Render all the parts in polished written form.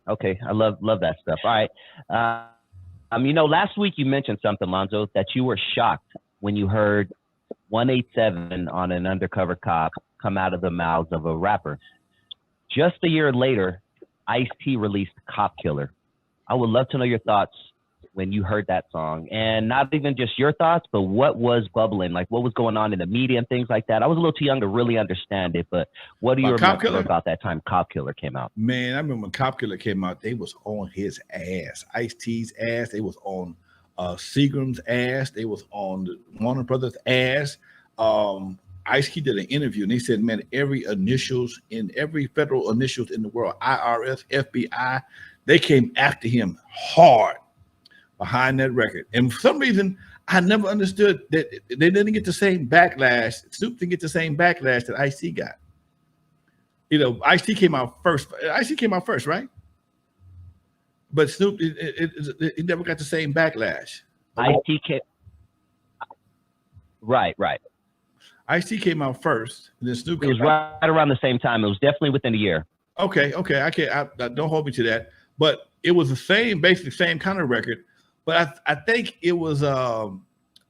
Okay, I love that stuff. All right. Last week you mentioned something, Lonzo, that you were shocked when you heard 187 on an undercover cop come out of the mouths of a rapper. Just a year later, Ice-T released KlLLER. I would love to know your thoughts when you heard that song, and not even just your thoughts, but what was bubbling, like what was going on in the media and things like that. I was a little too young to really understand it, but what do you remember about that time KlLLER came out? Man, I remember when KlLLER came out, they was on his ass, Ice-T's ass. They was on Seagram's ass. They was on the Warner Brothers ass. Ice-T did an interview, and they said, man, every federal initials in the world, IRS, FBI, they came after him hard behind that record. And for some reason, I never understood that they didn't get the same backlash. Snoop didn't get the same backlash that Ice-T got. Ice-T came out first. Ice-T came out first, right? But Snoop, it never got the same backlash. Ice-T came. Right. Ice-T came out first, and then Snoop came out. It was right around the same time. It was definitely within a year. Okay. I don't hold me to that. But it was basically the same kind of record. But I think it was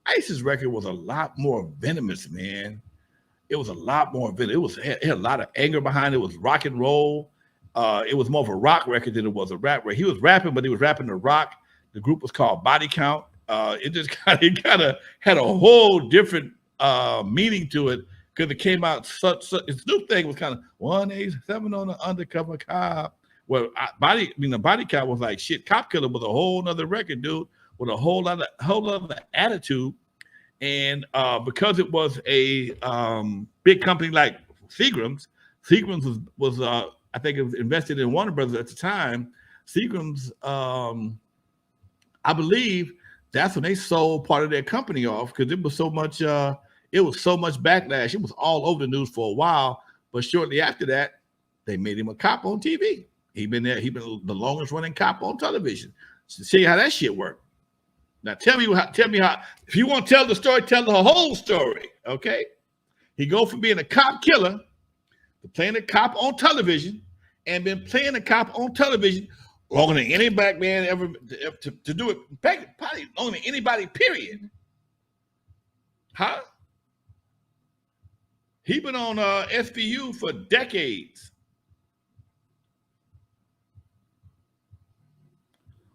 Ice's record was a lot more venomous, man. It was a lot more venomous. It had a lot of anger behind it. It was rock and roll. It was more of a rock record than it was a rap record. He was rapping, but he was rapping the rock. The group was called Body Count. It just kind of had a whole different meaning to it because it came out such Snoop thing was kind of 187 on the undercover cop. Well, the Body Count was like shit. KlLLER was a whole nother record, dude, with a whole other attitude. And because it was a big company like Seagram's was I think it was invested in Warner Brothers at the time. Seagram's, I believe that's when they sold part of their company off because it was so much backlash. It was all over the news for a while, but shortly after that, they made him a cop on TV. He been the longest running cop on television. So see how that shit worked. Now tell me how. If you want to tell the story, tell the whole story. Okay, he go from being a cop killer to playing a cop on television, and been playing a cop on television longer than any black man ever to do it. Probably longer than anybody. Period. Huh? He been on SVU for decades.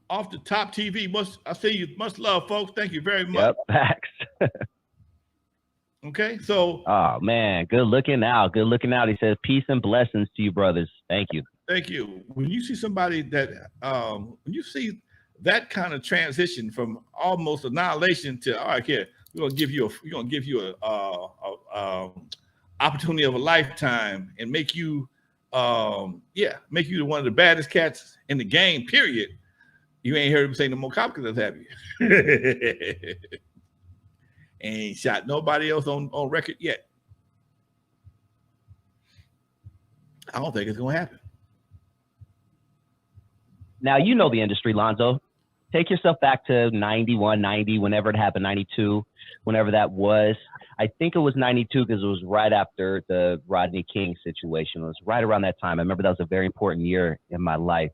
Off the top TV, I say you much love, folks. Thank you very much. Yep, facts. Okay, so. Oh man, good looking out. He says, "Peace and blessings to you, brothers." Thank you. Thank you. When you see somebody that, when you see that kind of transition from almost annihilation to, all right, here we're gonna give you a opportunity of a lifetime and make you one of the baddest cats in the game. Period. You ain't heard him say no more cop killers, have you? Ain't shot nobody else on record yet. I don't think it's gonna happen. Now you know the industry, Lonzo. Take yourself back to 91, 90, whenever it happened, 92, whenever that was. I think it was 92 because it was right after the Rodney King situation. It was right around that time. I remember that was a very important year in my life.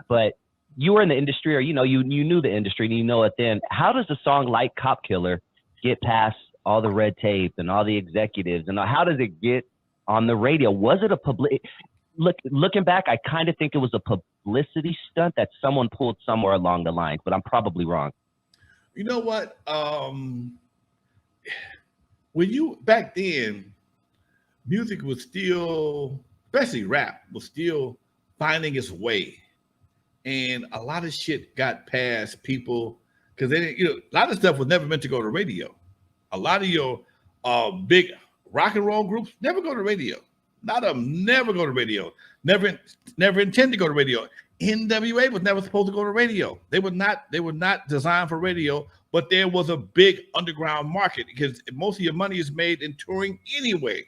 But you were in the industry, or you knew the industry, and you know it then. How does a song like KlLLER get past all the red tape and all the executives, and how does it get on the radio? Was it a looking back, I kind of think it was a publicity stunt that someone pulled somewhere along the lines, but I'm probably wrong. You know what? Back then, music was still, especially rap, was still finding its way. And a lot of shit got past people because they didn't, a lot of stuff was never meant to go to radio. A lot of your big rock and roll groups never go to radio. A lot of them never go to radio. Never intend to go to radio. N.W.A was never supposed to go to radio. They were not designed for radio, but there was a big underground market because most of your money is made in touring anyway.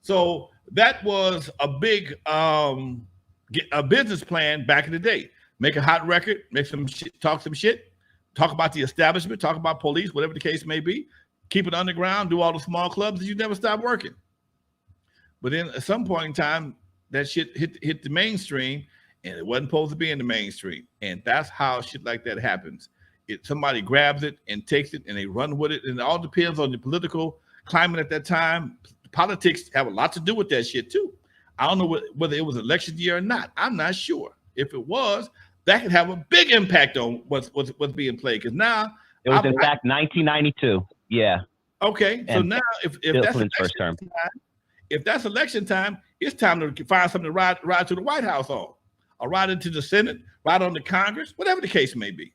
So that was a big a business plan back in the day. Make a hot record, make some shit, talk some shit, talk about the establishment, talk about police, whatever the case may be. Keep it underground, do all the small clubs, and you never stop working. But then at some point in time, that shit hit the mainstream, and it wasn't supposed to be in the mainstream. And that's how shit like that happens. Somebody grabs it and takes it and they run with it. And it all depends on the political climate at that time. Politics have a lot to do with that shit too. I don't know whether it was election year or not. I'm not sure. If it was, that could have a big impact on what's being played. Because now it was in fact 1992. Yeah. Okay. So now if that's first term. If that's election time, it's time to find something to ride to the White House on, or ride into the Senate, ride on to Congress, whatever the case may be.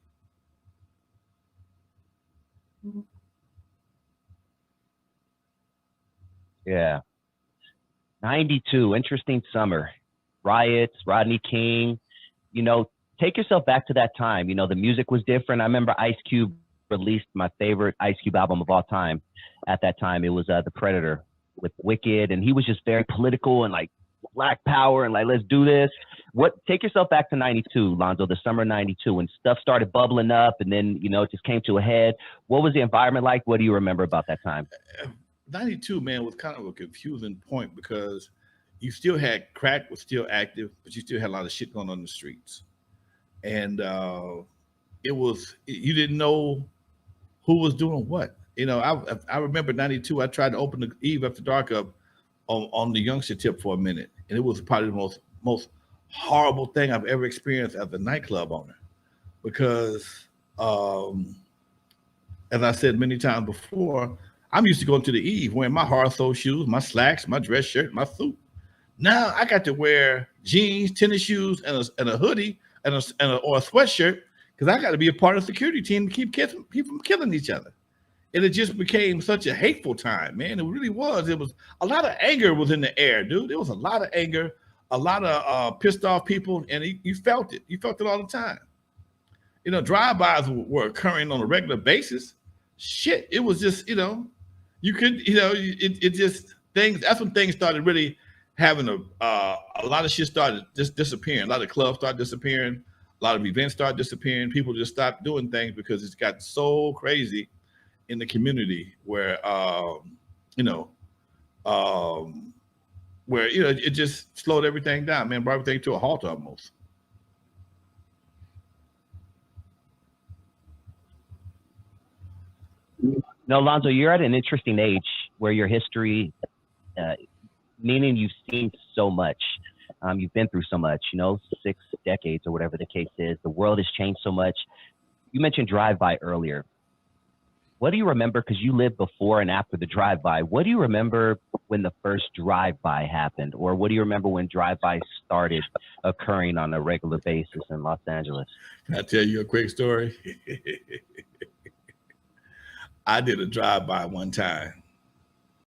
Yeah. 92, interesting summer. Riots, Rodney King. You know, take yourself back to that time. You know, the music was different. I remember Ice Cube released my favorite Ice Cube album of all time at that time. It was The Predator with Wicked, and he was just very political and like Black Power and like, let's do this. Take yourself back to 92, Lonzo, the summer of 92, when stuff started bubbling up and then, you know, it just came to a head. What was the environment like? What do you remember about that time? 92, man, was kind of a confusing point because you still had crack was still active, but you still had a lot of shit going on in the streets. And you didn't know who was doing what. You know, I remember 92, I tried to open the Eve After Dark up on the youngster tip for a minute. And it was probably the most horrible thing I've ever experienced as a nightclub owner. Because as I said many times before, I'm used to going to the Eve wearing my hard sole shoes, my slacks, my dress shirt, my suit. Now I got to wear jeans, tennis shoes, and a hoodie or a sweatshirt because I got to be a part of the security team to keep people from killing each other. And it just became such a hateful time, man. It really was. It was a lot of anger was in the air, dude. There was a lot of anger, a lot of pissed off people, and you felt it. You felt it all the time. You know, drive-bys were occurring on a regular basis. Shit, it was just, you know, you could, you know, it just things. That's when things started really having a lot of shit started just disappearing. A lot of clubs started disappearing. A lot of events started disappearing. People just stopped doing things because it's got so crazy in the community where it just slowed everything down, man, brought everything to a halt almost. No, Lonzo, you're at an interesting age where your history, meaning you've seen so much. You've been through so much, you know, 6 decades or whatever the case is. The world has changed so much. You mentioned drive-by earlier. What do you remember? Because you lived before and after the drive-by. What do you remember when the first drive-by happened? Or what do you remember when drive-by started occurring on a regular basis in Los Angeles? Can I tell you a quick story? I did a drive-by one time.